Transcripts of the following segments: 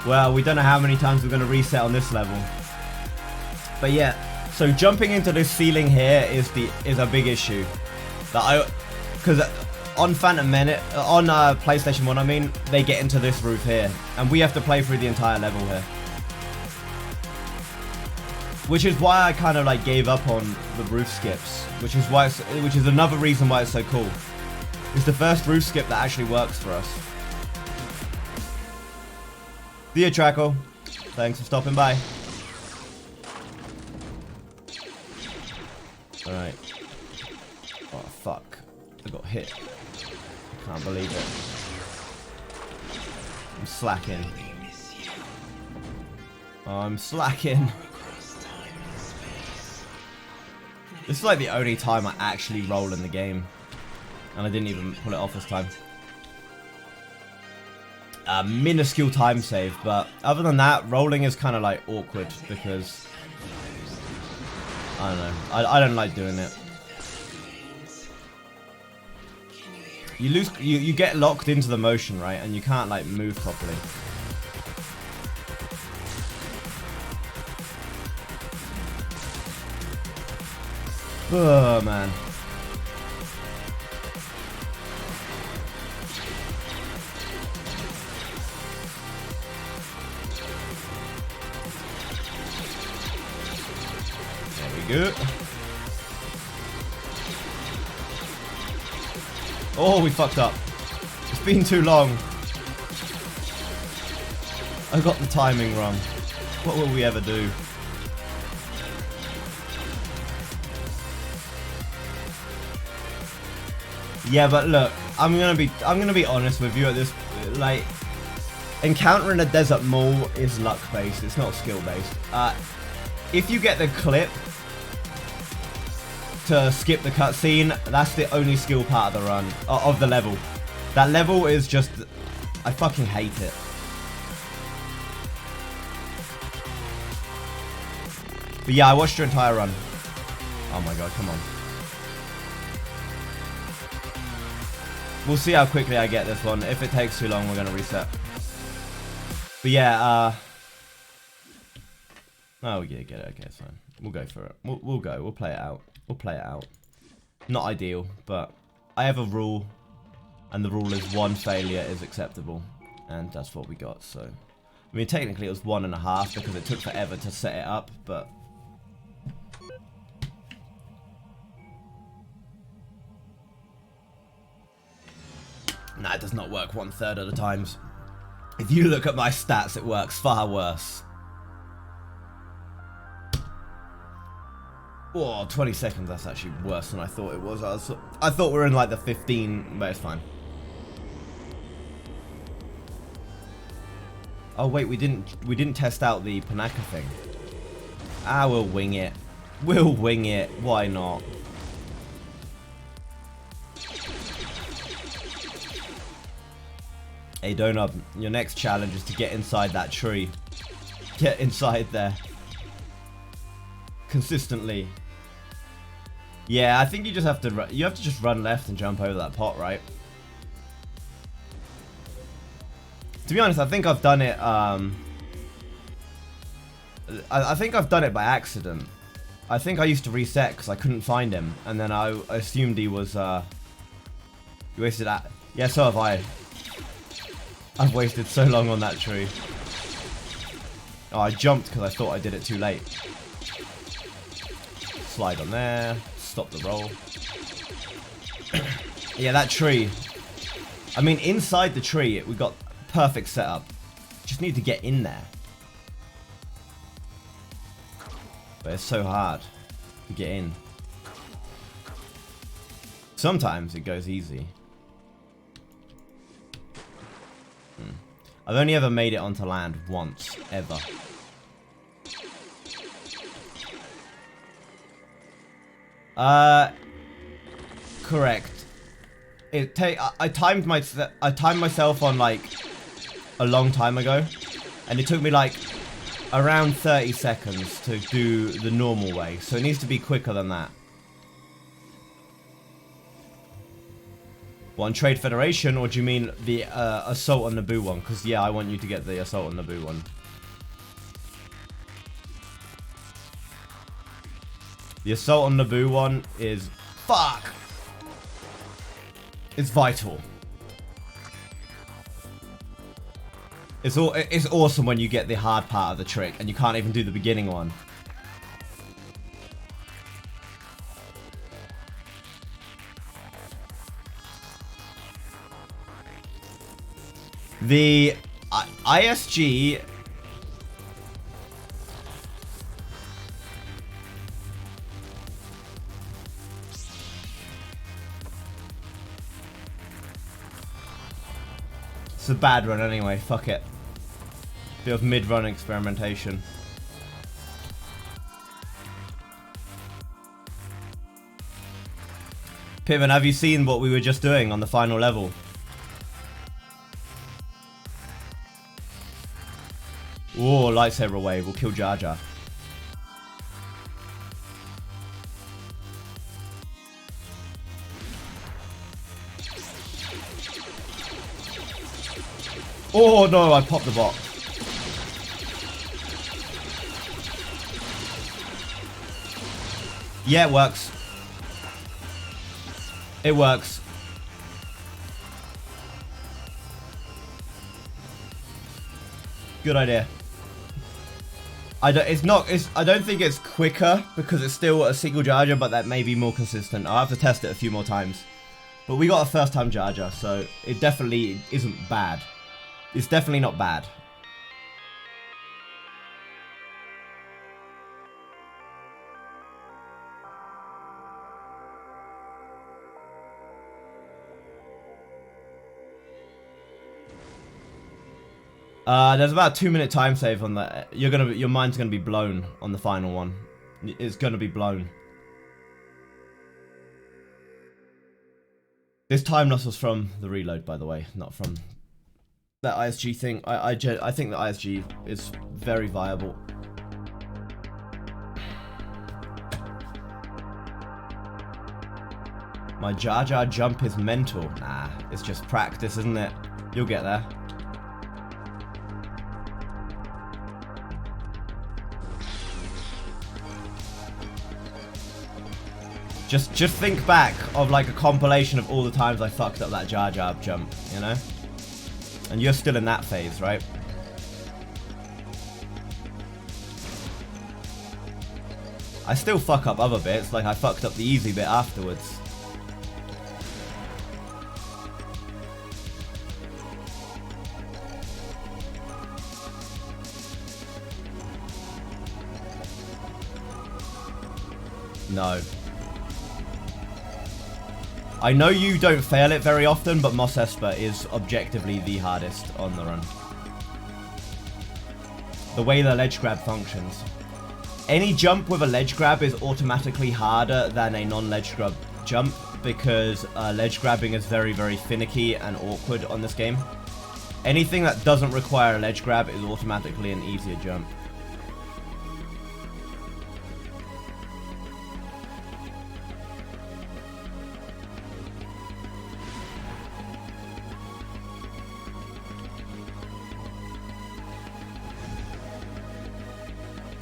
Well, we don't know how many times we're going to reset on this level. But yeah, so jumping into this ceiling here is a big issue. Because on Phantom Menace, on PlayStation 1, I mean, they get into this roof here, and we have to play through the entire level here. Which is why I kind of like gave up on the roof skips, which is another reason why it's so cool. It's the first roof skip that actually works for us. The Trackle, thanks for stopping by. Alright. Oh fuck. I got hit. I can't believe it. I'm slacking. Oh, I'm slacking. This is like the only time I actually roll in the game. And I didn't even pull it off this time. Minuscule time save, but other than that, rolling is kind of like awkward because I don't know. I don't like doing it. You get locked into the motion, right? And you can't like move properly. Oh man. Good. Oh, we fucked up. It's been too long. I got the timing wrong. What will we ever do? Yeah, but look, I'm gonna be honest with you at this. Like, encountering a desert mall is luck based. It's not skill based. If you get the clip to skip the cutscene, that's the only skill part of the run, of the level. That level is just, I fucking hate it. But yeah, I watched your entire run. Oh my god, come on. We'll see how quickly I get this one. If it takes too long, we're gonna reset. But yeah, oh yeah, get it, okay, it's fine. We'll go for it. We'll go, we'll play it out. We'll play it out. Not ideal, but I have a rule, and the rule is 1 failure is acceptable, and that's what we got. So, I mean, technically it was 1.5 because it took forever to set it up, but nah, it does not work 1/3 of the times. If you look at my stats, it works far worse. Oh, 20 seconds, that's actually worse than I thought it was. I thought we were in like the 15, but it's fine. Oh wait, we didn't test out the Panaka thing. Ah, we'll wing it. We'll wing it. Why not? Hey Donut, your next challenge is to get inside that tree. Get inside there. Consistently. Yeah, I think you just have to just run left and jump over that pot, right? To be honest, I think I've done it I think I've done it by accident. I think I used to reset because I couldn't find him, and then I assumed he was you wasted that. Yeah, so have I. I've wasted so long on that tree. Oh, I jumped because I thought I did it too late. Slide on there. Stop the roll. Yeah, that tree. I mean, inside the tree, we got perfect setup. Just need to get in there. But it's so hard to get in. Sometimes it goes easy. I've only ever made it onto land once, ever. Correct. I timed myself on like a long time ago, and it took me like around 30 seconds to do the normal way, so it needs to be quicker than that. What, Trade Federation, or do you mean the Assault on Naboo one? Because, yeah, I want you to get the Assault on Naboo one. The Assault on Naboo one is... Fuck! It's vital. It's awesome when you get the hard part of the trick, and you can't even do the beginning one. The ISG... It's a bad run anyway, fuck it. Bit of mid-run experimentation. Pitman, have you seen what we were just doing on the final level? Oh, lightsaber wave will kill Jar Jar. Oh no, I popped the bot. Yeah, it works. It works. Good idea. I don't think it's quicker because it's still a single Jar Jar, but that may be more consistent. I'll have to test it a few more times. But we got a first time Jar Jar, so it definitely isn't bad. It's definitely not bad. There's about a 2-minute time save on that. Your mind's gonna be blown on the final one. It's gonna be blown. This time loss was from the reload, by the way, not from that ISG thing. I think the ISG is very viable. My Jar Jar jump is mental. Nah, it's just practice, isn't it? You'll get there. Just think back of like a compilation of all the times I fucked up that Jar Jar jump, you know? And you're still in that phase, right? I still fuck up other bits, like I fucked up the easy bit afterwards. No. I know you don't fail it very often, but Mos Espa is objectively the hardest on the run. The way the ledge grab functions. Any jump with a ledge grab is automatically harder than a non-ledge grab jump because ledge grabbing is very, very finicky and awkward on this game. Anything that doesn't require a ledge grab is automatically an easier jump.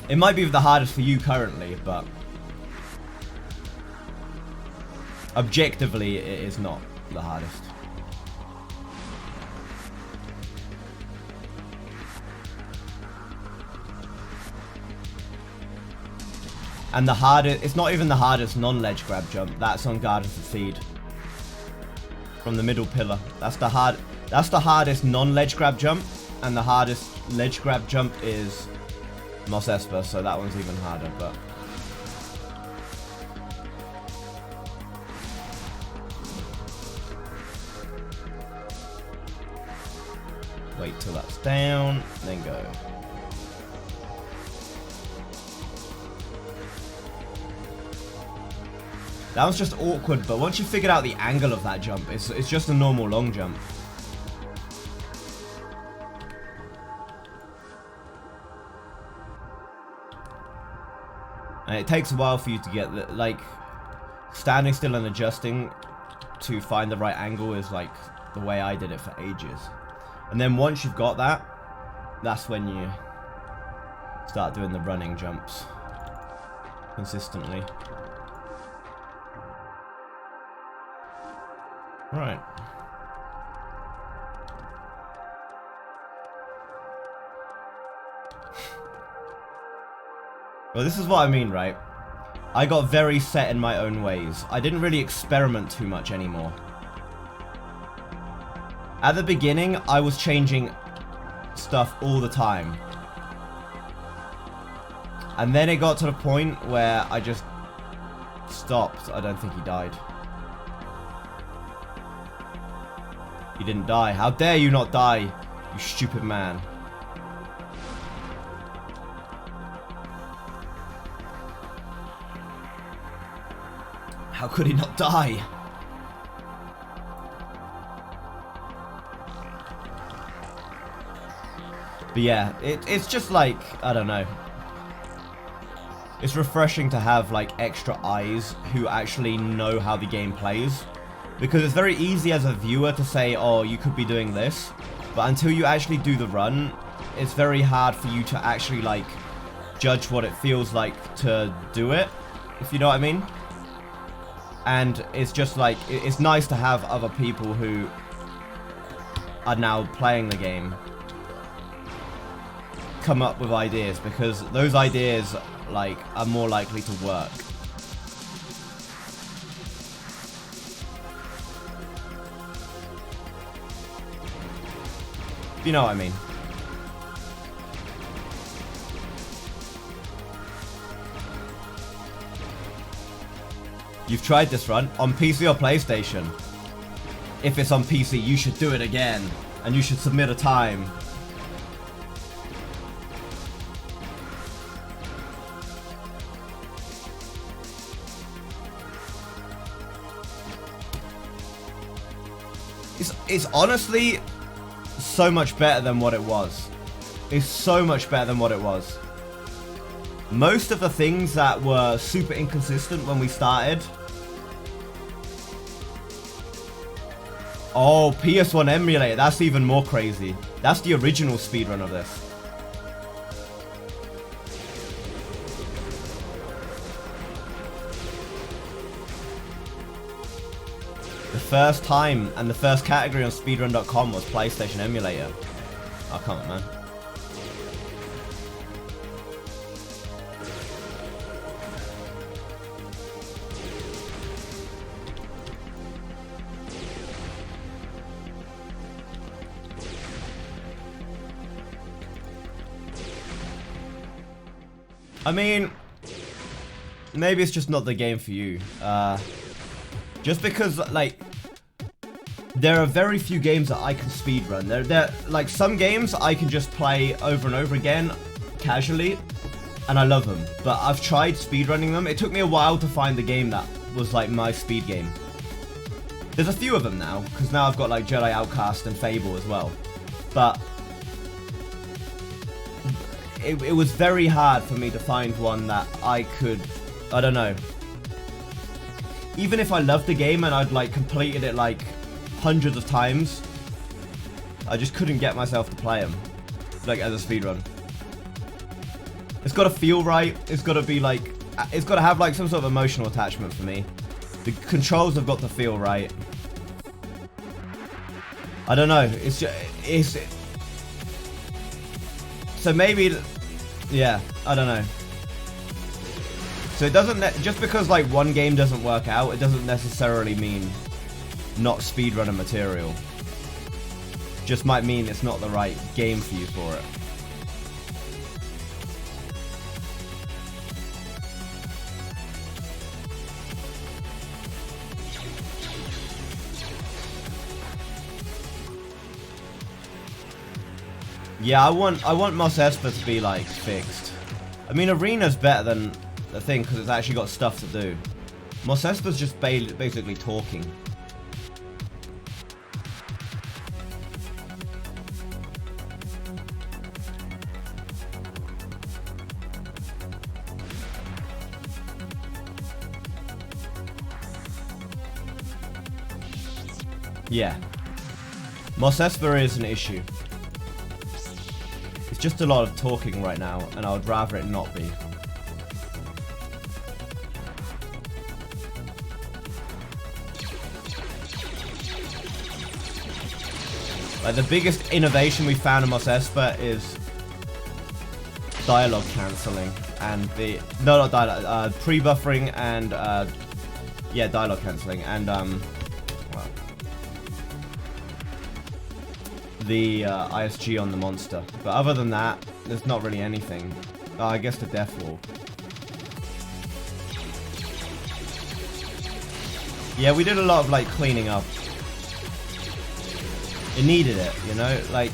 It might be the hardest for you currently, but objectively it is not the hardest. And the hardest, it's not even the hardest non-ledge grab jump. That's on Garden to Feed. From the middle pillar. That's the hardest non-ledge grab jump, and the hardest ledge grab jump is Mos Espa, so that one's even harder, but wait till that's down, then go. That was just awkward, but once you figured out the angle of that jump, it's just a normal long jump. And it takes a while for you to get the, like, standing still and adjusting to find the right angle is like the way I did it for ages. And then once you've got that, that's when you start doing the running jumps consistently. Right. Well, this is what I mean, right? I got very set in my own ways. I didn't really experiment too much anymore. At the beginning, I was changing stuff all the time. And then it got to the point where I just stopped. I don't think he died. He didn't die. How dare you not die, you stupid man. How could he not die? But yeah, it's just like, I don't know. It's refreshing to have like extra eyes who actually know how the game plays. Because it's very easy as a viewer to say, oh, you could be doing this. But until you actually do the run, it's very hard for you to actually like judge what it feels like to do it. If you know what I mean? And it's just like, it's nice to have other people who are now playing the game come up with ideas, because those ideas like are more likely to work. You know what I mean? You've tried this run on PC or PlayStation. If it's on PC, you should do it again, and you should submit a time. It's honestly so much better than what it was. It's so much better than what it was. Most of the things that were super inconsistent when we started. Oh, PS1 emulator. That's even more crazy. That's the original speedrun of this. The first time and the first category on speedrun.com was PlayStation emulator. Oh, come on, man. I mean, maybe it's just not the game for you. Just because, like, there are very few games that I can speedrun. There, like, some games I can just play over and over again, casually, and I love them. But I've tried speedrunning them. It took me a while to find the game that was, like, my speed game. There's a few of them now, because now I've got, like, Jedi Outcast and Fable as well. But it was very hard for me to find one that I could, I don't know. Even if I loved the game and I'd like completed it like hundreds of times, I just couldn't get myself to play them, like as a speedrun. It's got to feel right. It's got to be like, it's got to have like some sort of emotional attachment for me. The controls have got to feel right. I don't know. It's just, so maybe, yeah, I don't know. So it doesn't, just because like one game doesn't work out, it doesn't necessarily mean not speedrunner material. Just might mean it's not the right game for you for it. Yeah, I want Mos Espa to be like fixed. I mean, Arena's better than the thing because it's actually got stuff to do. Mos Espa's just basically talking. Yeah. Mos Esper is an issue. It's just a lot of talking right now, and I would rather it not be. Like, the biggest innovation we found in Mos Esper is dialogue cancelling and the not dialogue, pre-buffering and yeah, dialogue cancelling and well, the ISG on the monster. But other than that, there's not really anything. I guess the death wall. Yeah, we did a lot of like cleaning up. It needed it, you know? Like,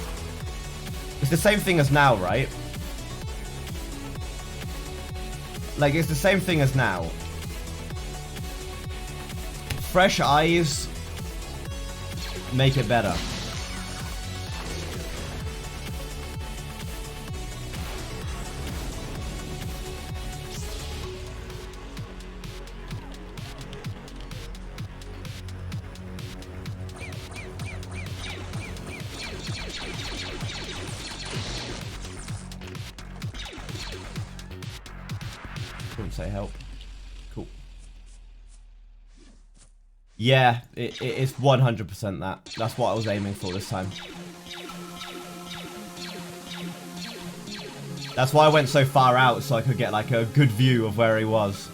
it's the same thing as now, right? Like, it's the same thing as now. Fresh eyes make it better. Couldn't say help. Cool. Yeah, it's 100% that. That's what I was aiming for this time. That's why I went so far out, so I could get like a good view of where he was.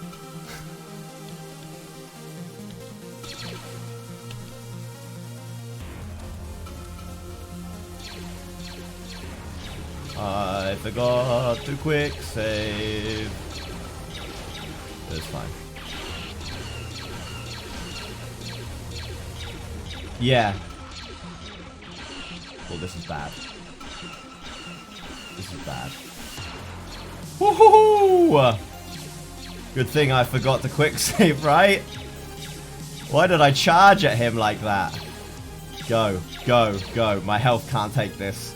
I forgot to quick save. It's fine. Yeah. Well, this is bad. This is bad. Woohoo! Good thing I forgot to quick save, right? Why did I charge at him like that? Go, go, go. My health can't take this.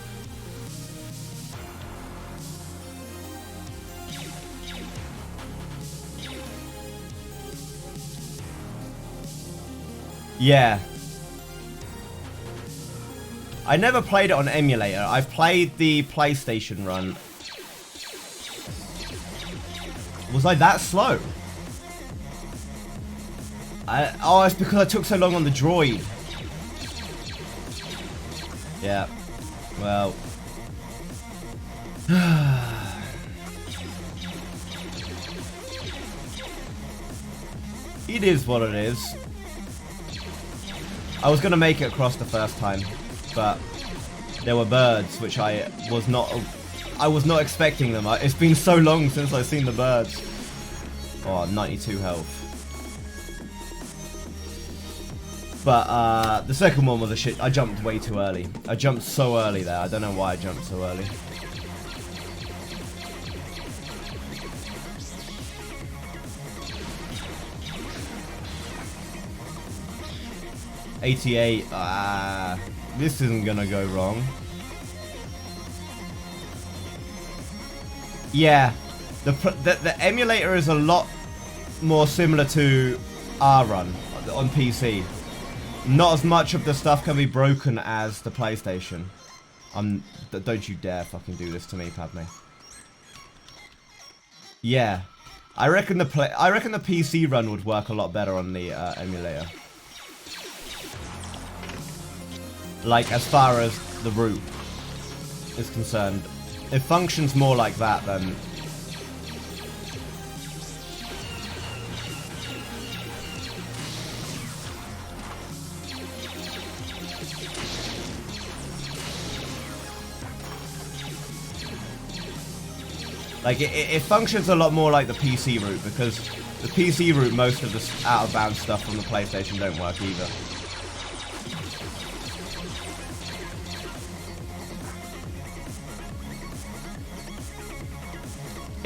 Yeah. I never played it on emulator. I've played the PlayStation run. Was I that slow? Oh, it's because I took so long on the droid. Yeah. Well. It is what it is. I was going to make it across the first time, but there were birds, which I was not expecting them. It's been so long since I've seen the birds. Oh, 92 health. But the second one was a shit. I jumped way too early. I jumped so early there. I don't know why I jumped so early. '88. This isn't gonna go wrong. Yeah, the emulator is a lot more similar to our run on PC. Not as much of the stuff can be broken as the PlayStation. Don't you dare fucking do this to me, Padme. Yeah, I reckon the PC run would work a lot better on the emulator. Like, as far as the root is concerned, it functions more like that than... Like, it functions a lot more like the PC route, because the PC route, most of the out-of-bounds stuff from the PlayStation don't work either.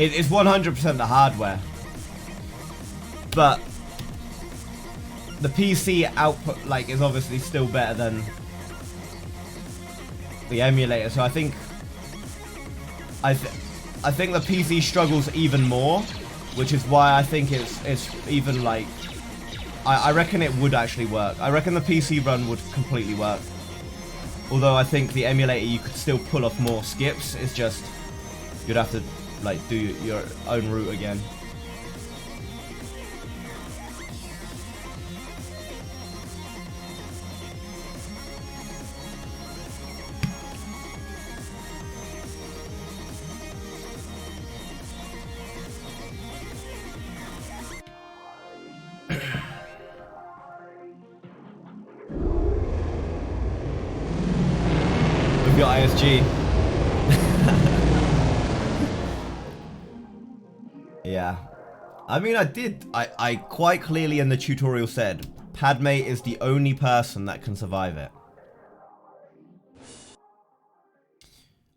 It's 100% the hardware, but the PC output, like, is obviously still better than the emulator. So I think the PC struggles even more, which is why I think it's even like I reckon it would actually work. I reckon the PC run would completely work. Although I think the emulator, you could still pull off more skips. It's just, you'd have to, like, do your own route again. Got ISG. Yeah. I mean, I quite clearly in the tutorial said, Padme is the only person that can survive it.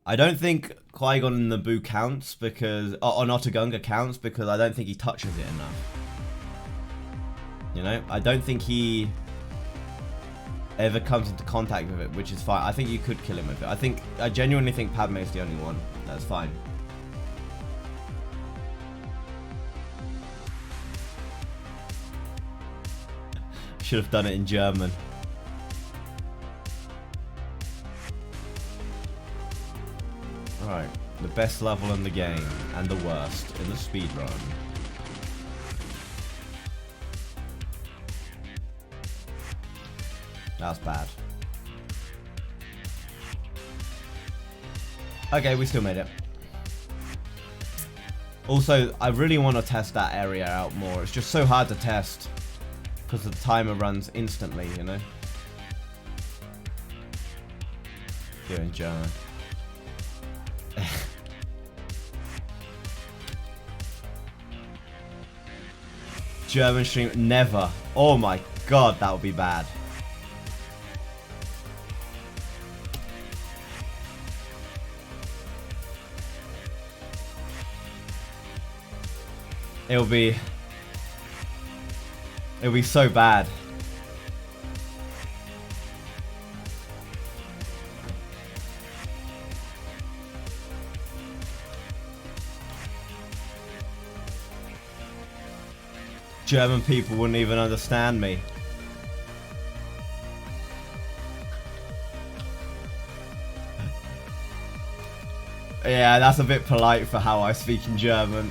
I don't think Qui-Gon and Naboo counts because, or Otogunga counts because I don't think he touches it enough. You know, I don't think he ever comes into contact with it, which is fine. I think you could kill him with it. I genuinely think Padme is the only one. That's fine. Should have done it in German. Right, the best level in the game and the worst in the speedrun. That's bad. Okay, we still made it. Also, I really want to test that area out more. It's just so hard to test because the timer runs instantly, you know? Do it in German. German stream, never. Oh my god, that would be bad. It'll be so bad. German people wouldn't even understand me. Yeah, that's a bit polite for how I speak in German.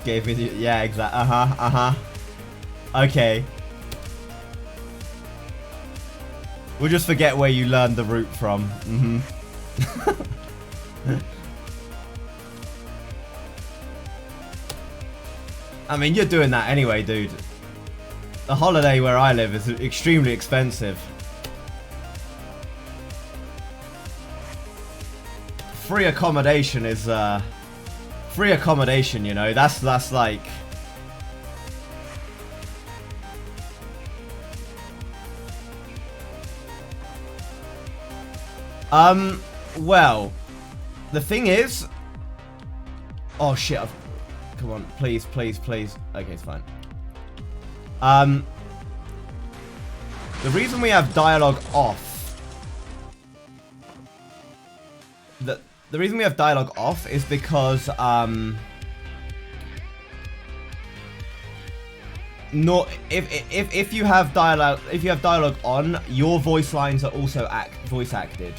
Gave me the, yeah, exactly. Okay. We'll just forget where you learned the route from. I mean, you're doing that anyway, dude. The holiday where I live is extremely expensive. Free accommodation is, free accommodation, you know, that's like... Well, the thing is... Oh shit, come on, please, please, please. Okay, it's fine. The reason we have dialogue off... The reason we have dialogue off is because, if you have dialogue on, your voice lines are also voice acted.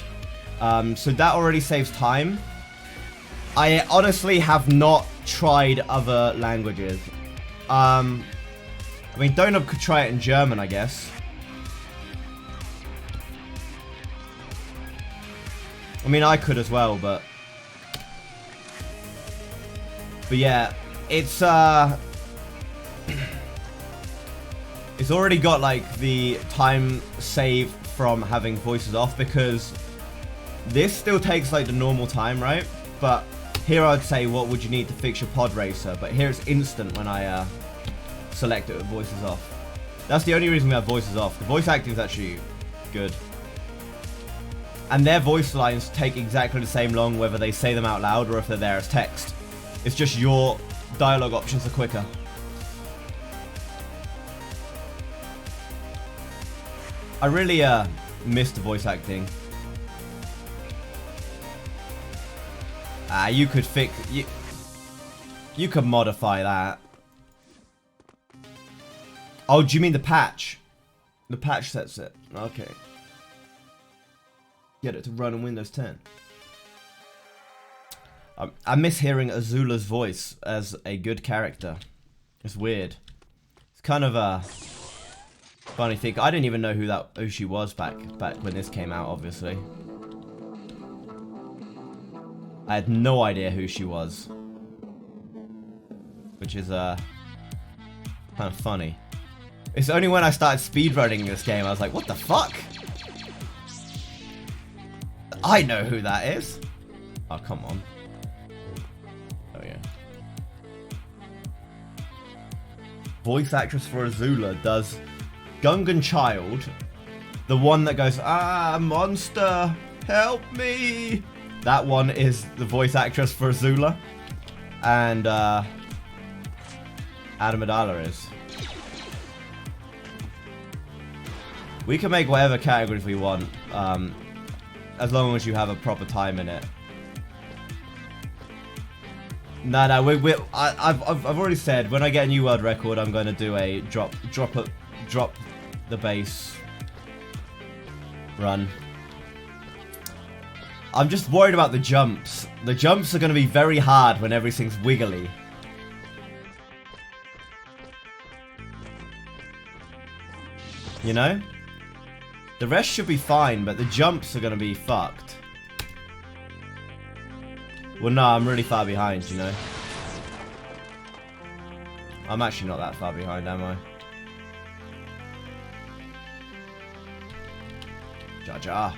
So that already saves time. I honestly have not tried other languages. I mean, Donut could try it in German, I guess. I mean, I could as well, but yeah, it's it's already got like the time save from having voices off because this still takes like the normal time, right? But here I'd say, what would you need to fix your pod racer? But here it's instant when I select it with voices off. That's the only reason we have voices off. The voice acting is actually good. And their voice lines take exactly the same long whether they say them out loud or if they're there as text. It's just your dialogue options are quicker. I really missed the voice acting. You could fix... You could modify that. Oh, do you mean the patch? The patch sets it. Okay. Get it to run on Windows 10. I miss hearing Azula's voice as a good character. It's weird. It's kind of a funny thing. I didn't even know who she was back when this came out, obviously. I had no idea who she was. Which is kind of funny. It's only when I started speedrunning this game I was like, what the fuck? I know who that is. Oh, come on. Oh, yeah. Voice actress for Azula does Gungan Child. The one that goes, ah, monster, help me. That one is the voice actress for Azula. And, Amidala is. We can make whatever categories we want, as long as you have a proper time in it. No, I've already said when I get a new world record, I'm going to do a drop the base run. I'm just worried about the jumps. The jumps are going to be very hard when everything's wiggly. You know? The rest should be fine, but the jumps are going to be fucked. Well, no, I'm really far behind, you know? I'm actually not that far behind, am I? Jar Jar.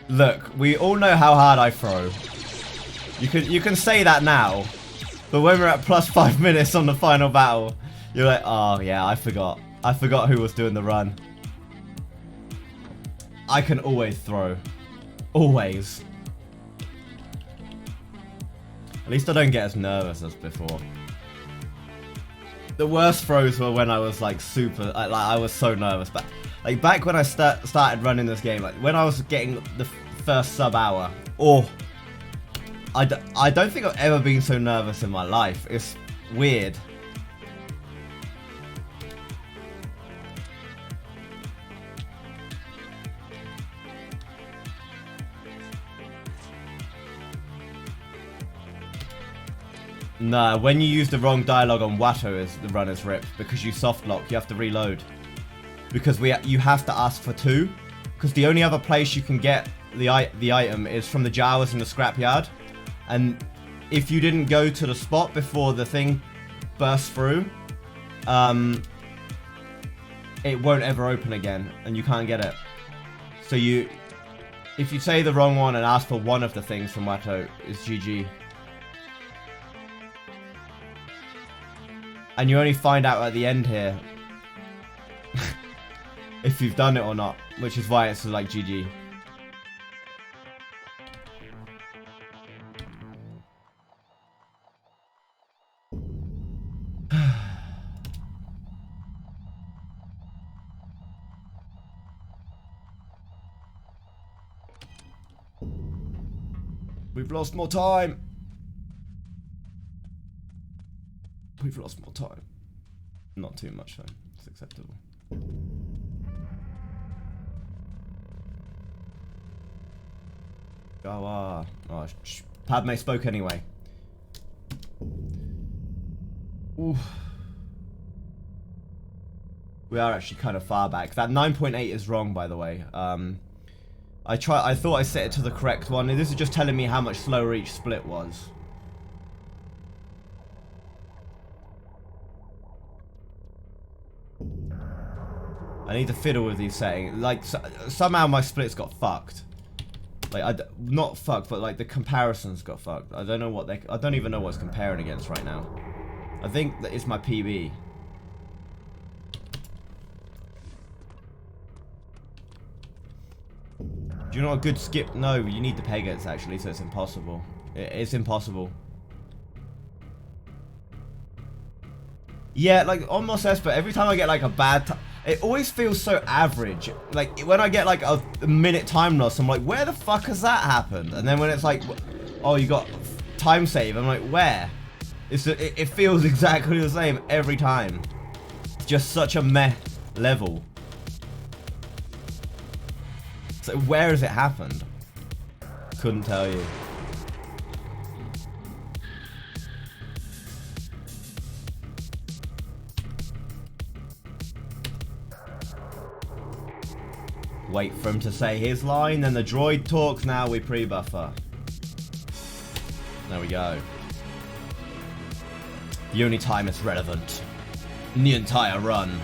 Look, we all know how hard I throw. You can say that now, but when we're at plus 5 minutes on the final battle, you're like, oh yeah, I forgot. I forgot who was doing the run. I can always throw. Always. At least I don't get as nervous as before. The worst throws were when I was like super, like I was so nervous. But like back when I started running this game, like when I was getting the first sub hour, oh, I don't think I've ever been so nervous in my life. It's weird. No, when you use the wrong dialogue on Watto, the run is ripped because you soft lock. You have to reload because you have to ask for 2 because the only other place you can get the item is from the Jawas in the scrapyard, and if you didn't go to the spot before the thing bursts through, it won't ever open again, and you can't get it. So if you say the wrong one and ask for one of the things from Watto, it's GG. And you only find out at the end here if you've done it or not, which is why it's like GG. We've lost more time. We've lost more time. Not too much though. It's acceptable. Oh, Padme spoke anyway. Ooh. We are actually kind of far back. That 9.8 is wrong, by the way. I thought I set it to the correct one, and this is just telling me how much slower each split was. I need to fiddle with these settings. Like, somehow my splits got fucked. Like, not fucked, but like the comparisons got fucked. I don't know what I don't even know what it's comparing against right now. I think that it's my PB. Do you know what a good skip? No, you need the peggers actually, so it's impossible. It's impossible. Yeah, like on Moss Esper, every time I get like a bad it always feels so average. Like when I get like a minute time loss, I'm like, where the fuck has that happened? And then when it's like, oh, you got time save, I'm like, where? It feels exactly the same every time. It's just such a meh level. So where has it happened? Couldn't tell you. Wait for him to say his line, then the droid talks, now we pre-buffer. There we go. The only time it's relevant in the entire run.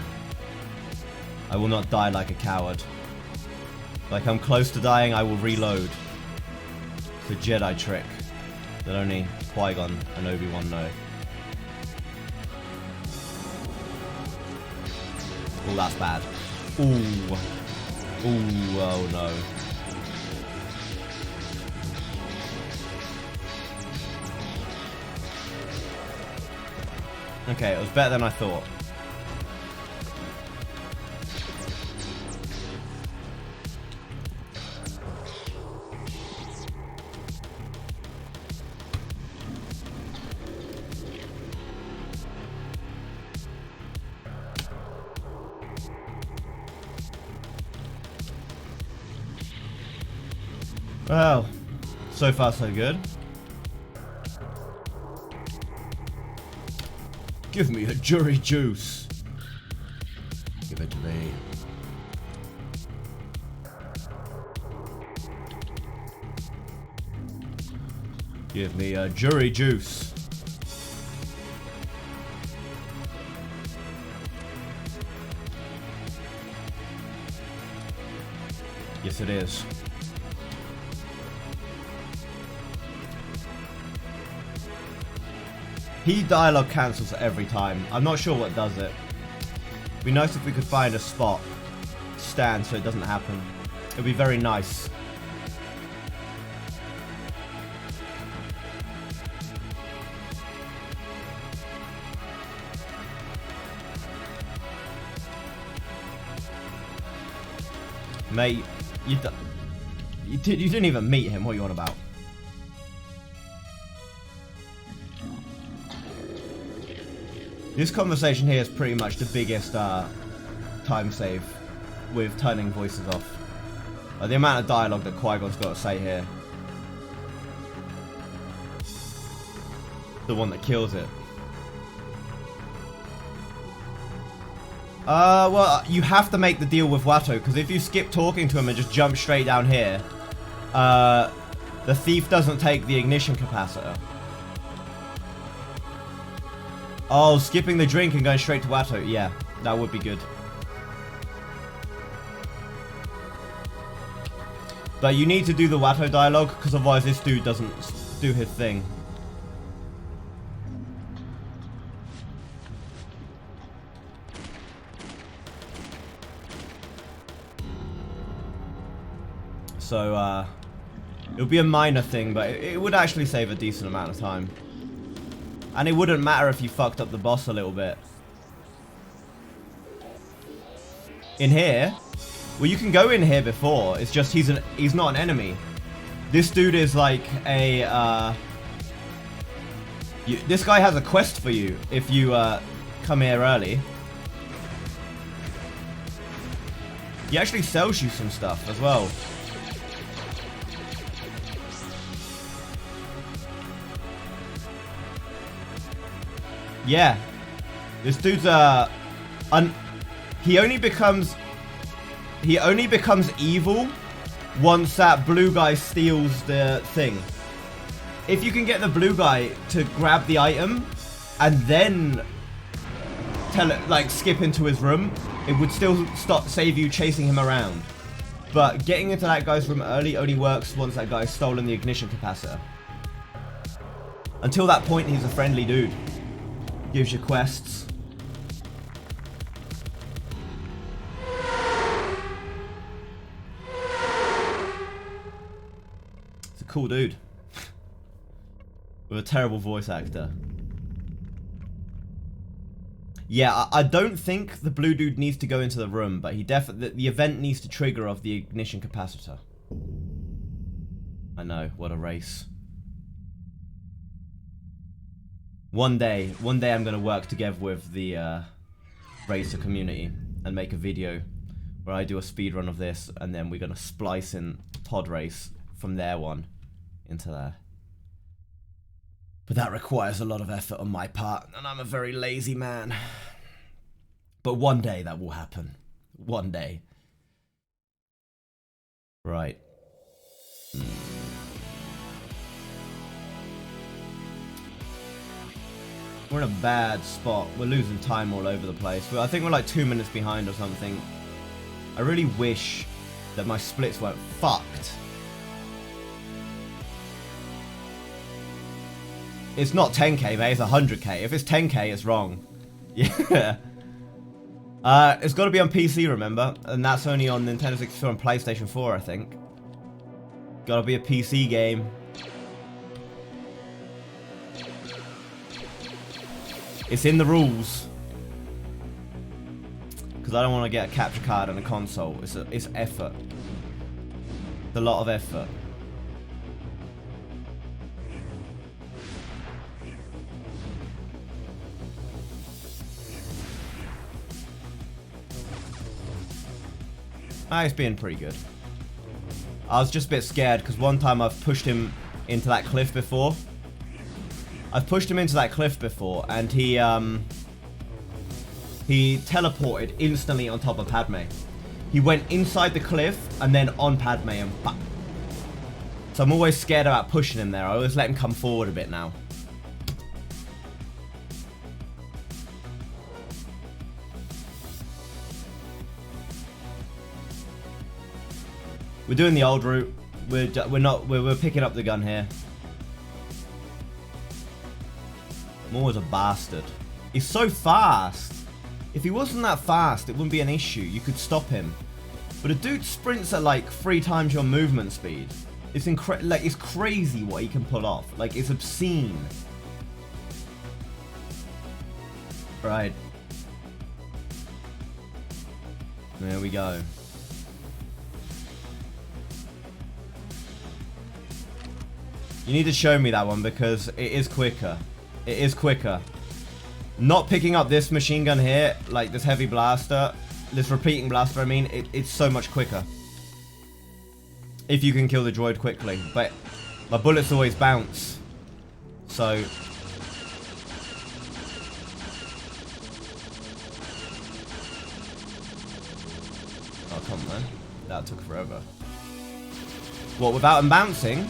I will not die like a coward. Like I'm close to dying, I will reload. It's a Jedi trick that only Qui-Gon and Obi-Wan know. Oh, that's bad. Ooh. Ooh, oh no. Okay, it was better than I thought. Well, so far so good. Give me a jury juice. Give it to me. Give me a jury juice. Yes, it is. He dialogue cancels every time. I'm not sure what does it. It'd be nice if we could find a spot to stand so it doesn't happen. It'd be very nice. Mate, you didn't even meet him. What are you on about? This conversation here is pretty much the biggest time save with turning voices off. The amount of dialogue that Qui-Gon's got to say here. The one that kills it. Well, you have to make the deal with Watto, because if you skip talking to him and just jump straight down here, the thief doesn't take the ignition capacitor. Oh, skipping the drink and going straight to Watto. Yeah, that would be good. But you need to do the Watto dialogue, because otherwise this dude doesn't do his thing. So, it would be a minor thing, but it would actually save a decent amount of time. And it wouldn't matter if you fucked up the boss a little bit. In here, well, you can go in here before. It's just he's not an enemy. This dude is like a this guy has a quest for you if you come here early. He actually sells you some stuff as well. Yeah, this dude's he only becomes evil once that blue guy steals the thing. If you can get the blue guy to grab the item and then tell it, like, skip into his room, it would still save you chasing him around. But getting into that guy's room early only works once that guy's stolen the ignition capacitor. Until that point, he's a friendly dude. Gives you quests. It's a cool dude. With a terrible voice actor. Yeah, I don't think the blue dude needs to go into the room, but he definitely the event needs to trigger of the ignition capacitor. I know, what a race. One day I'm gonna work together with the racer community and make a video where I do a speed run of this, and then we're gonna splice in pod race from their one into there. But that requires a lot of effort on my part, and I'm a very lazy man. But one day that will happen. One day. Right. We're in a bad spot. We're losing time all over the place. I think we're like 2 minutes behind or something. I really wish that my splits weren't fucked. It's not 10k, mate. It's 100k. If it's 10k, it's wrong. Yeah. It's got to be on PC, remember? And that's only on Nintendo 64 and PlayStation 4, I think. Got to be a PC game. It's in the rules. Because I don't want to get a capture card on a console. It's effort. It's a lot of effort. It's been pretty good. I was just a bit scared because one time I've pushed him into that cliff before. And he teleported instantly on top of Padme. He went inside the cliff and then on Padme and bam. So I'm always scared about pushing him there. I always let him come forward a bit now. We're doing the old route. We're picking up the gun here. Moore's a bastard. He's so fast. If he wasn't that fast, it wouldn't be an issue. You could stop him. But a dude sprints at like 3 times your movement speed. It's it's crazy what he can pull off. Like, it's obscene. Right. There we go. You need to show me that one because it is quicker. It is quicker. Not picking up this machine gun here, like this heavy blaster, this repeating blaster, I mean, it's so much quicker. If you can kill the droid quickly. But my bullets always bounce. So... oh, come on, man. That took forever. What, without him bouncing?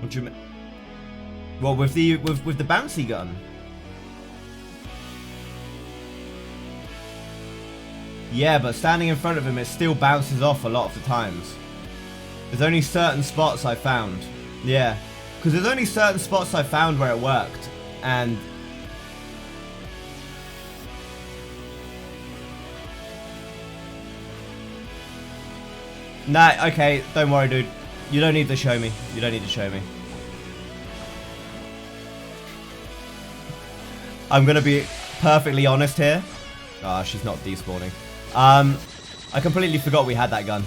What do you mean? Well, with the bouncy gun. Yeah, but standing in front of him, it still bounces off a lot of the times. There's only certain spots I found. Yeah, because there's only certain spots I found where it worked, and nah. Okay, don't worry, dude. You don't need to show me. You don't need to show me. I'm gonna be perfectly honest here. Ah, she's not despawning. I completely forgot we had that gun.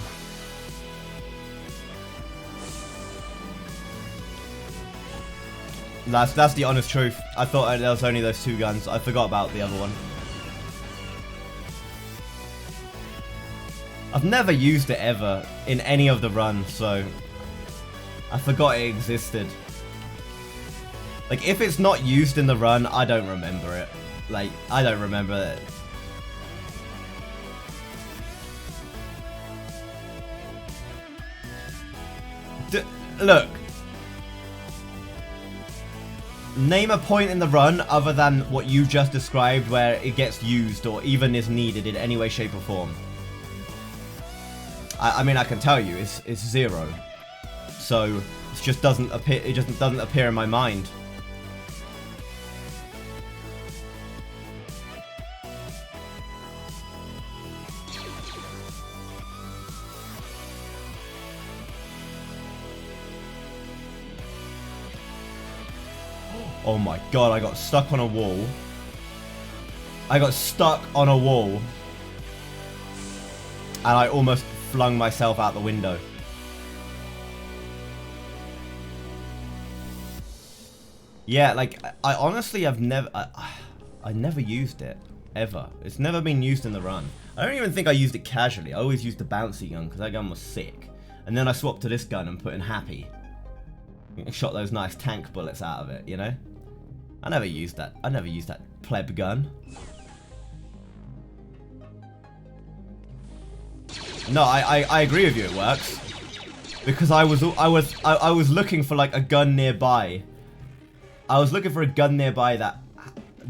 That's the honest truth. I thought there was only those 2 guns. I forgot about the other one. I've never used it ever in any of the runs, so I forgot it existed. Like, if it's not used in the run, I don't remember it. Like, I don't remember it. Look. Name a point in the run other than what you just described where it gets used or even is needed in any way, shape or form. I mean, I can tell you, it's 0. So, it just doesn't appear, doesn't appear in my mind. Oh my god, I got stuck on a wall. I got stuck on a wall. And I almost flung myself out the window. Yeah, like, I honestly have never... I never used it. Ever. It's never been used in the run. I don't even think I used it casually. I always used the bouncy gun because that gun was sick. And then I swapped to this gun and put in Happy. And shot those nice tank bullets out of it, you know? I never used that. I never used that pleb gun. No, I agree with you, it works. Because I was looking for like a gun nearby. I was looking for a gun nearby that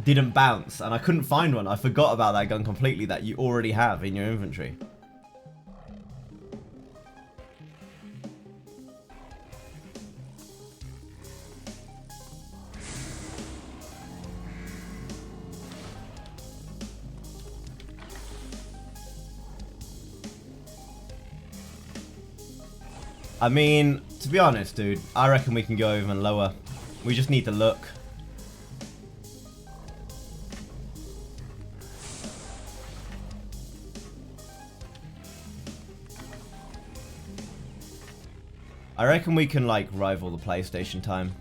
didn't bounce, and I couldn't find one. I forgot about that gun completely that you already have in your inventory. I mean, to be honest, dude, I reckon we can go even lower. We just need to look. I reckon we can, like, rival the PlayStation time.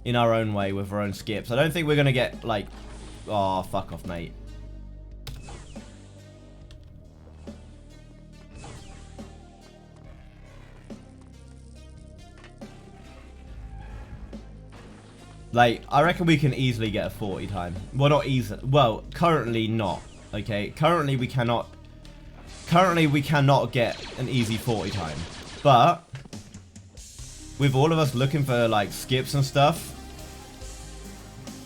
In our own way, with our own skips. I don't think we're gonna get, like... Oh, fuck off, mate. Like, I reckon we can easily get a 40 time. Well, not easily. Well, currently not. Okay, currently we cannot get an easy 40 time. But with all of us looking for like skips and stuff,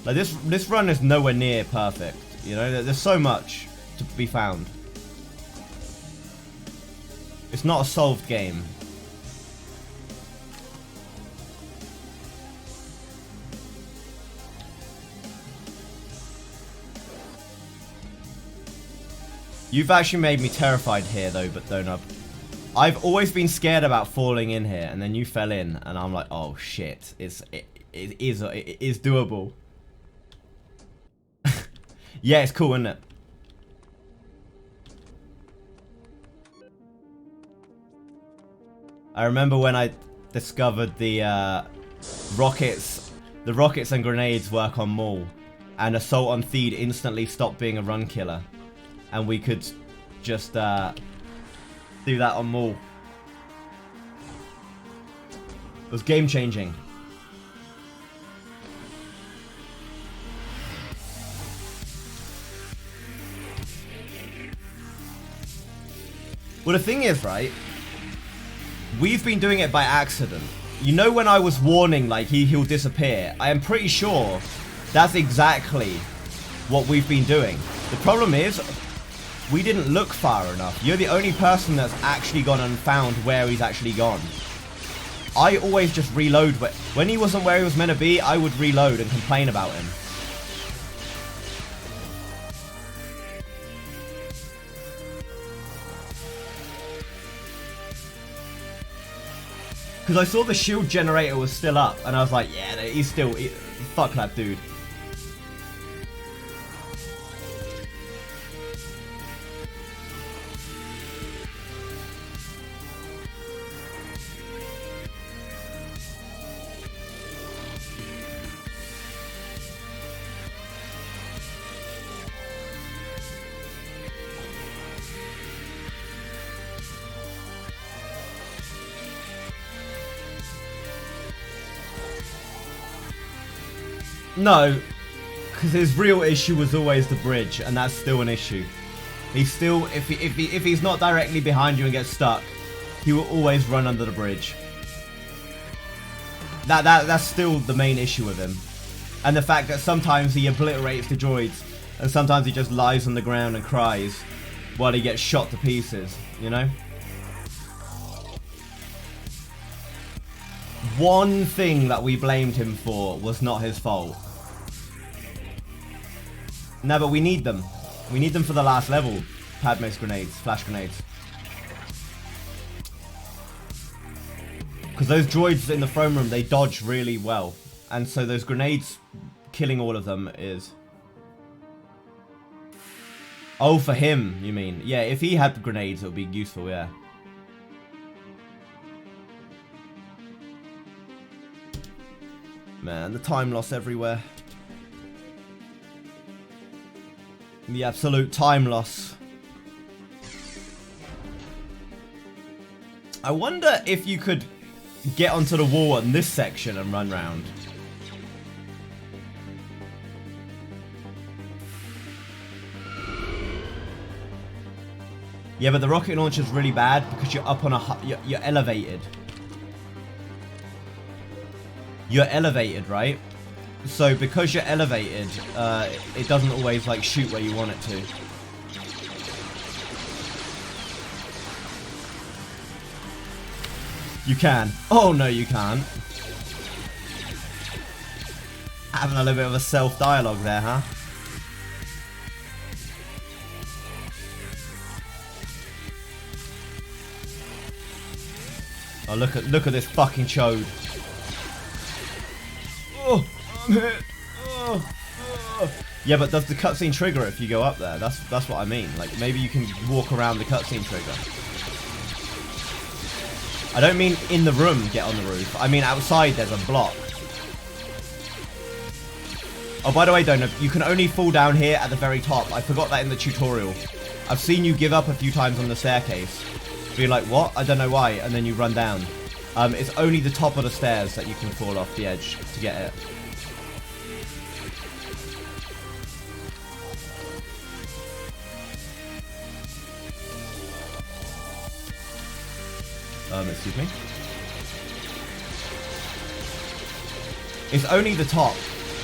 like this run is nowhere near perfect. You know, there's so much to be found. It's not a solved game. You've actually made me terrified here, though, but don't. I've always been scared about falling in here, and then you fell in, and I'm like, oh shit, it is doable. Yeah, it's cool, isn't it? I remember when I discovered the rockets and grenades work on Maul, and Assault on Theed instantly stopped being a run killer. And we could just do that on Maul. It was game changing. Well, the thing is, right? We've been doing it by accident. You know when I was warning, like, he'll disappear? I am pretty sure that's exactly what we've been doing. The problem is, we didn't look far enough. You're the only person that's actually gone and found where he's actually gone. I always just reload. When he wasn't where he was meant to be, I would reload and complain about him. Because I saw the shield generator was still up, and I was like, yeah, he's still... fuck that dude. No, because his real issue was always the bridge, and that's still an issue. He's still, if he's not directly behind you and gets stuck, he will always run under the bridge. That's still the main issue with him, and the fact that sometimes he obliterates the droids, and sometimes he just lies on the ground and cries while he gets shot to pieces. You know. One thing that we blamed him for was not his fault. No, but we need them. We need them for the last level. Padme's grenades, flash grenades. Because those droids in the throne room, they dodge really well. And so those grenades killing all of them is... Oh, for him, you mean? Yeah, if he had grenades, it would be useful, yeah. Man, the time loss everywhere. The absolute time loss. I wonder if you could get onto the wall in this section and run round. Yeah, but the rocket launcher is really bad because you're up on a... You're elevated. You're elevated, right? So because you're elevated, it doesn't always like shoot where you want it to. You can. Oh no, you can't. Having a little bit of a self-dialogue there, huh? Oh, look at this fucking chode. Oh, I'm hit. Oh, oh. Yeah, but does the cutscene trigger if you go up there? That's what I mean. Like, maybe you can walk around the cutscene trigger. I don't mean in the room, get on the roof. I mean outside there's a block. Oh, by the way, Donut, you can only fall down here at the very top. I forgot that in the tutorial. I've seen you give up a few times on the staircase. Be like, what? I don't know why. And then you run down. It's only the top of the stairs that you can fall off the edge to get it. Excuse me. It's only the top.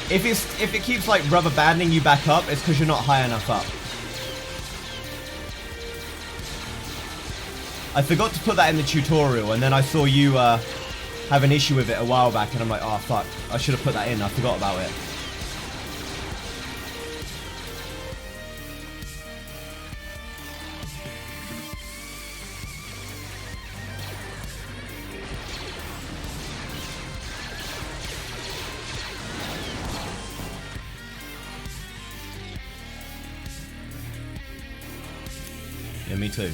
If it keeps like rubber banding you back up, it's because you're not high enough up. I forgot to put that in the tutorial, and then I saw you have an issue with it a while back, and I'm like, oh fuck, I should have put that in. I forgot about it. Yeah, me too.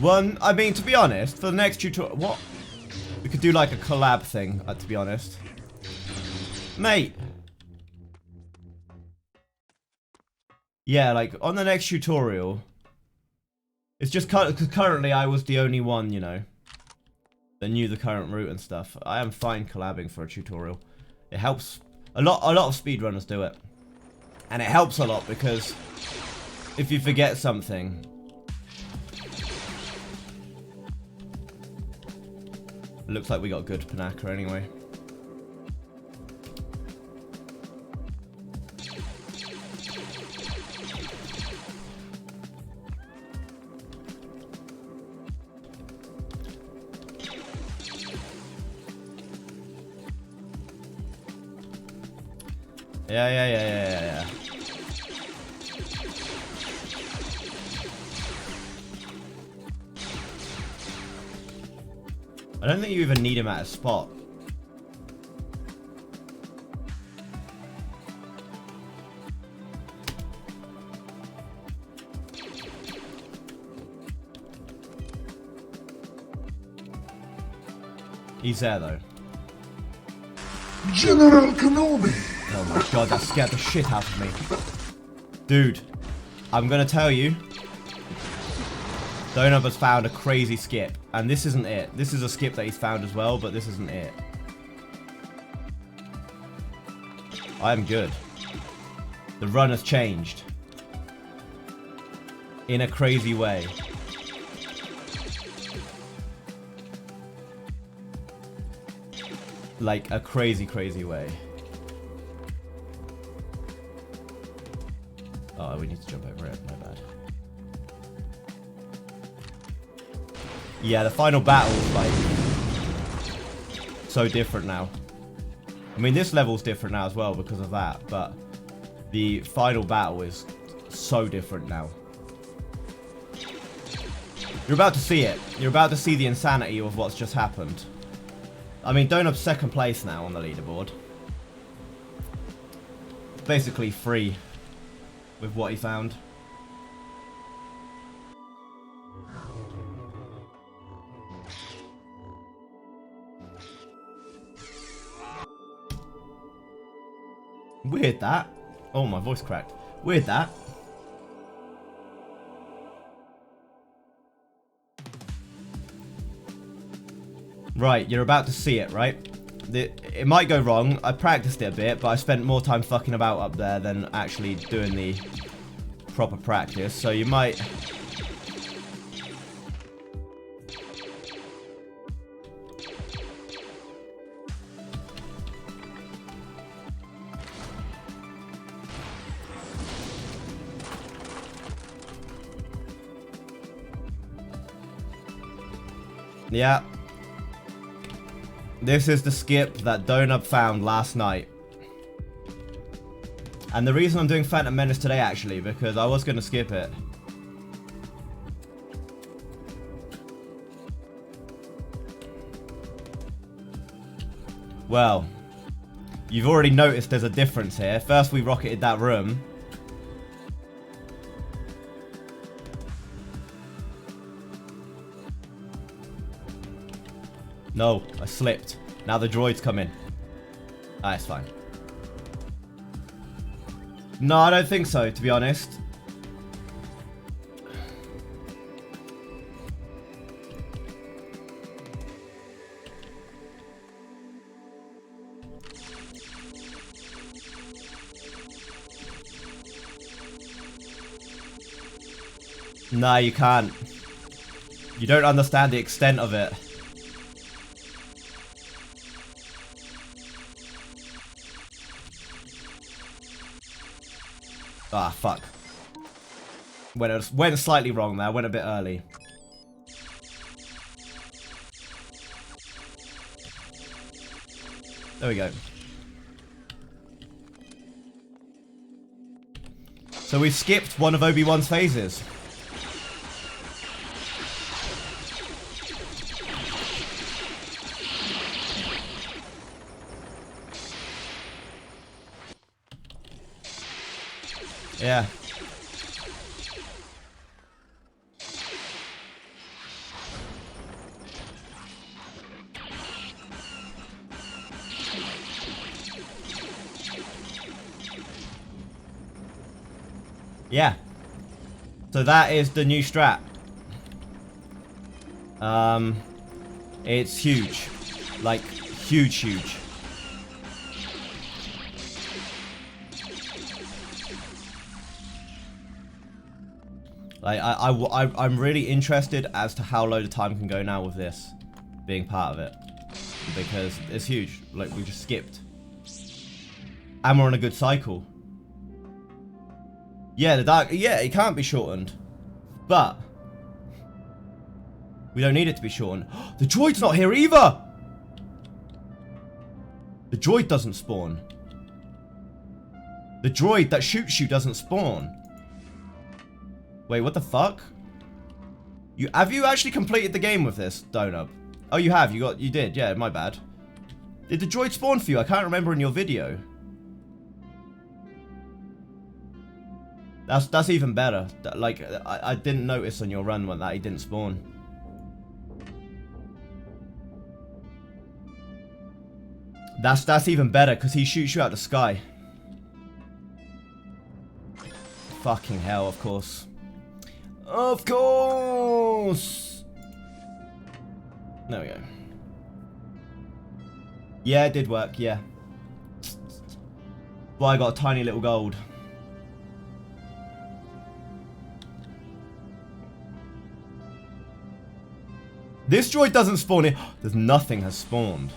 Well, I mean, to be honest, for the next tutorial... What? We could do like a collab thing, to be honest. Mate! Yeah, like, on the next tutorial... It's just because currently I was the only one, you know, that knew the current route and stuff. I am fine collabing for a tutorial. It helps... A lot of speedrunners do it. And it helps a lot because... If you forget something... It looks like we got good Panaka anyway. Yeah. I don't think you even need him at a spot. He's there though. General Kenobi! Oh my god, that scared the shit out of me. Dude, I'm gonna tell you. Donut has found a crazy skip, and this isn't it. This is a skip that he's found as well, but this isn't it. I am good. The run has changed. In a crazy way. Like a crazy, crazy way. Oh, we need to jump over it. My bad. Yeah, the final battle's like so different now. I mean, this level's different now as well because of that, but the final battle is so different now. You're about to see it. You're about to see the insanity of what's just happened. I mean, Donut's second place now on the leaderboard. Basically free with what he found. Weird that. Oh, my voice cracked. Weird that. Right, you're about to see it, right? It might go wrong. I practiced it a bit, but I spent more time fucking about up there than actually doing the proper practice. So you might... Yeah. This is the skip that Donut found last night. And the reason I'm doing Phantom Menace today, actually, because I was going to skip it. Well, you've already noticed there's a difference here. First we rocketed that room. No, I slipped. Now the droids come in. Ah, it's fine. No, I don't think so, to be honest. Nah, you can't. You don't understand the extent of it. Ah, fuck. Went slightly wrong there. Went a bit early. There we go. So we skipped one of Obi-Wan's phases. Yeah. Yeah. So that is the new strat. It's huge. Like, huge. Like, I'm really interested as to how low the time can go now with this being part of it. Because it's huge. Like, we just skipped. And we're on a good cycle. Yeah, it can't be shortened. But we don't need it to be shortened. The droid's not here either! The droid doesn't spawn. The droid that shoots you doesn't spawn. Wait, what the fuck? Have you actually completed the game with this, Donut? Oh, you have. You did. Yeah, my bad. Did the droid spawn for you? I can't remember in your video. That's even better. Like, I didn't notice on your run that he didn't spawn. That's even better because he shoots you out the sky. Fucking hell, of course. Of course! There we go. Yeah, it did work, yeah. Well, I got a tiny little gold. This droid doesn't spawn in. There's nothing has spawned.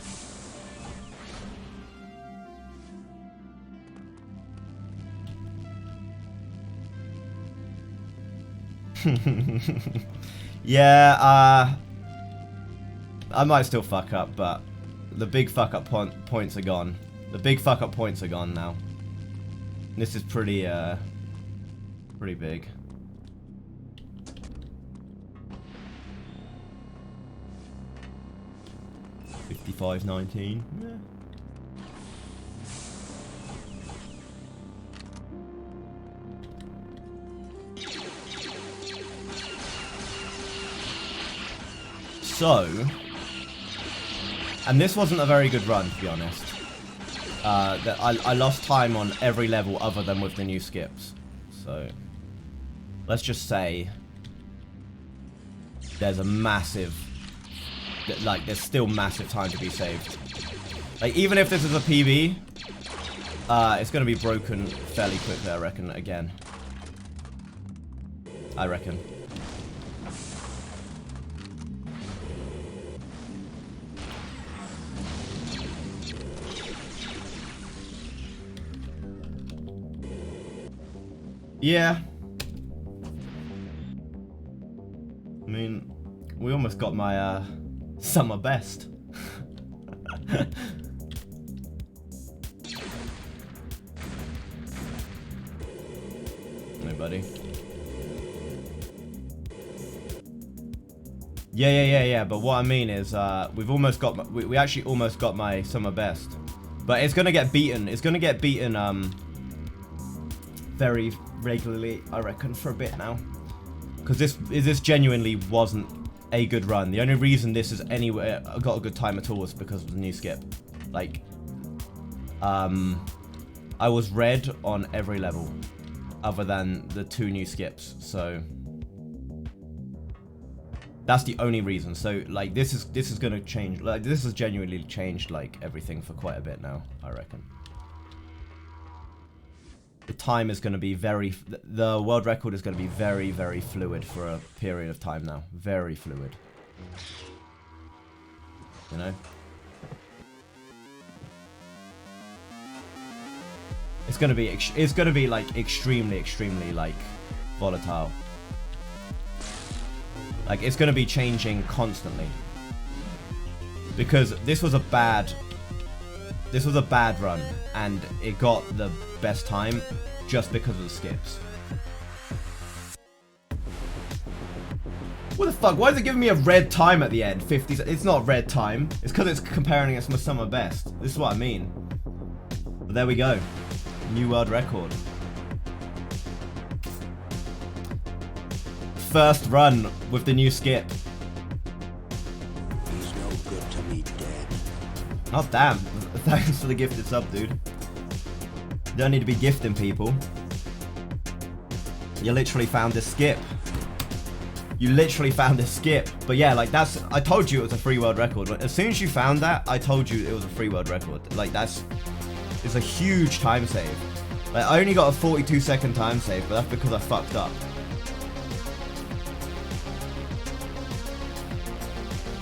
Yeah, I might still fuck up, but the big fuck up points are gone. The big fuck up points are gone now. This is pretty big. $55.19. Yeah. So, and this wasn't a very good run, to be honest. I lost time on every level other than with the new skips. So, let's just say there's a massive, like, there's still massive time to be saved. Like, even if this is a PB, it's going to be broken fairly quickly, I reckon, again. I reckon. Yeah. I mean, we almost got my summer best. Nobody. Yeah. But what I mean is, we've almost got we actually almost got my summer best, but it's gonna get beaten. It's gonna get beaten very regularly, I reckon, for a bit now, because this genuinely wasn't a good run. The only reason this is anywhere got a good time at all was because of the new skip. Like, I was red on every level other than the 2 new skips, so that's the only reason. So, like, this is gonna change. Like, this has genuinely changed, like, everything for quite a bit now, I reckon. The time is going to be the world record is going to be very, very fluid for a period of time now. Very fluid. You know? It's going to be like extremely like volatile. Like, it's going to be changing constantly. Because this was a bad run, and it got the best time just because of the skips. What the fuck? Why is it giving me a red time at the end? 50. It's not red time. It's because it's comparing against my summer best. This is what I mean. But there we go. New world record. First run with the new skip. He's no good to me dead. Oh, damn. Thanks for the gifted sub, dude. You don't need to be gifting people. You literally found this skip. You literally found this skip. But yeah, like, I told you it was a free world record. As soon as you found that, I told you it was a free world record. Like, it's a huge time save. Like, I only got a 42-second time save, but that's because I fucked up.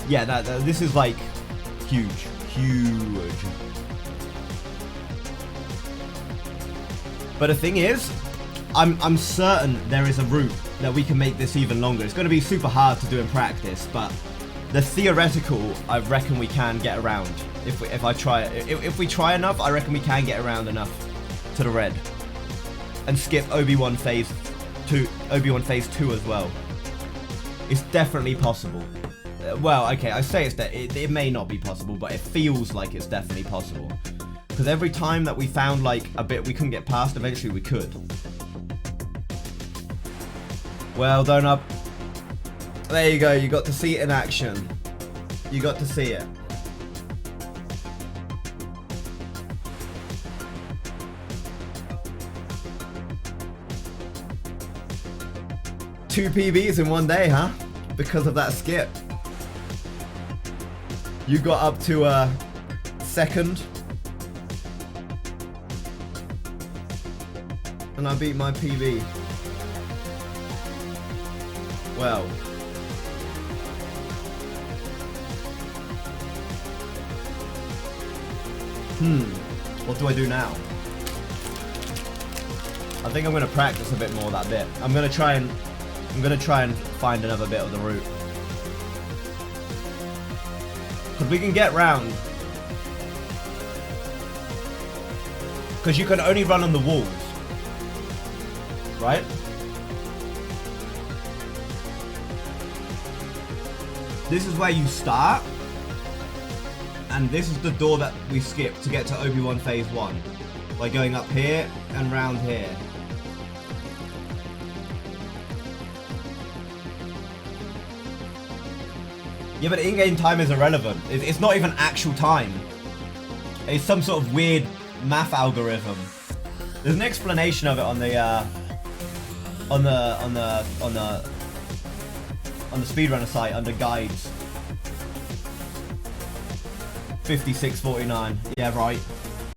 Yeah, this is like huge. But the thing is, I'm certain there is a route that we can make this even longer. It's going to be super hard to do in practice, but the theoretical, I reckon we can get around. If we try enough, I reckon we can get around enough to the red and skip Obi-Wan phase 2 as well. It's definitely possible. Well, okay, I say it may not be possible, but it feels like it's definitely possible. Because every time that we found, like, a bit we couldn't get past, eventually we could. Well done, up. There you go, you got to see it in action. You got to see it. Two PBs in one day, huh? Because of that skip. You got up to a second. And I beat my PB. Well. What do I do now? I think I'm gonna practice a bit more that bit. I'm gonna try and find another bit of the route. Because we can get round. Because you can only run on the walls. Right? This is where you start. And this is the door that we skip to get to Obi-Wan Phase 1. By going up here and round here. Yeah, but in-game time is irrelevant. It's not even actual time. It's some sort of weird math algorithm. There's an explanation of it on the speedrunner site under guides. 5649. Yeah, right.